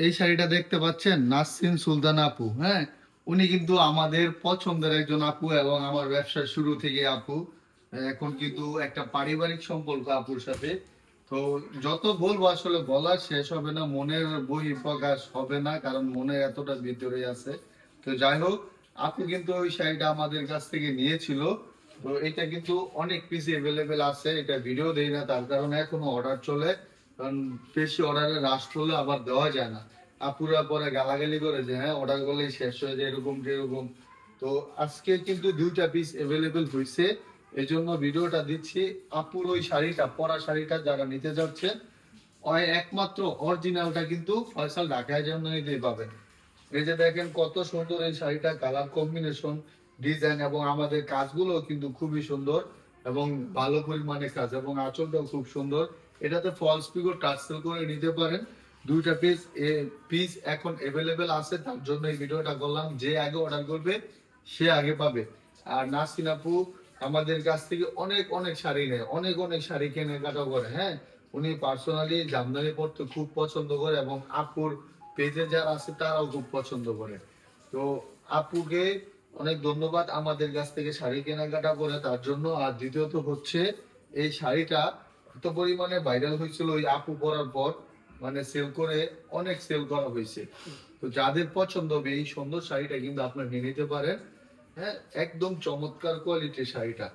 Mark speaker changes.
Speaker 1: এই শাড়িটা দেখতে পাচ্ছেন, নাসরিন সুলতান আপু। হ্যাঁ, উনি কিন্তু আমাদের পছন্দের একজন আপু এবং আমার ব্যবসার শুরু থেকে আপু। এখন কিন্তু একটা পারিবারিক সম্পর্ক আপুর সাথে। তো যত বলবো আসলে বলা শেষ হবে না, মনের বহিঃপ্রকাশ হবে না, কারণ মনের এতটা ভিতরে আছে। তো যাই হোক, আপু কিন্তু ওই শাড়িটা আমাদের কাছ থেকে নিয়েছিল। তো এটা কিন্তু অনেক পিস এভেলেবেল আছে, এটা ভিডিও দেই না তার কারণে এখনো অর্ডার চলে। কারণ বেশি অর্ডারে রাশ করলে আবার দেওয়া যায় না। আপুরা পরে গালাগালি করে যে হ্যাঁ অর্ডার করলেই শেষ হয়ে যায় এরকম যেরকম। তো আজকে কিন্তু 2টা পিস এভেলেবেল হয়েছে, এই জন্য ভিডিওটা দিচ্ছি। আপুর ওই শাড়িটা, পরা শাড়িটা যারা নিতে যাচ্ছে, ওই একমাত্র অরিজিনালটা কিন্তু ফয়সাল ঢাকায় জন্য নিতে পাবেন। এই যে দেখেন কত সুন্দর এই শাড়িটা, কালার কম্বিনেশন, ডিজাইন এবং আমাদের কাজগুলো কিন্তু খুবই সুন্দর এবং ভালো পরিমাণে কাজ, এবং আঁচলটাও খুব সুন্দর। এটাতে ফলস পিকো টার্সেল করে নিতে পারেন। 2টা পিস এখন এভেলেবেল আছে, তার জন্য এই ভিডিওটা করলাম। যে আগে অর্ডার করবে সে আগে পাবে। আর নাসরিন আপু আমাদের কাছ থেকে অনেক অনেক শাড়ি নেয়, অনেক অনেক শাড়ি কেনাকাটা করে। হ্যাঁ, উনি পার্সোনালি জামদানি পরতে খুব পছন্দ করে এবং আপুর পেজে যারা আছে তারাও খুব পছন্দ করে। তো আপুকে অনেক ধন্যবাদ আমাদের কাছ থেকে শাড়ি কেনাকাটা করে তার জন্য। আর দ্বিতীয়ত হচ্ছে, এই শাড়িটা এত পরিমাণে ভাইরাল হয়েছিল ওই আপু পরার পর, মানে সেল করে, অনেক সেল করা হয়েছে। তো যাদের পছন্দ হবে এই সুন্দর শাড়িটা কিন্তু আপনারা নিয়ে নিতে পারেন। হ্যাঁ, একদম চমৎকার কোয়ালিটির শাড়িটা।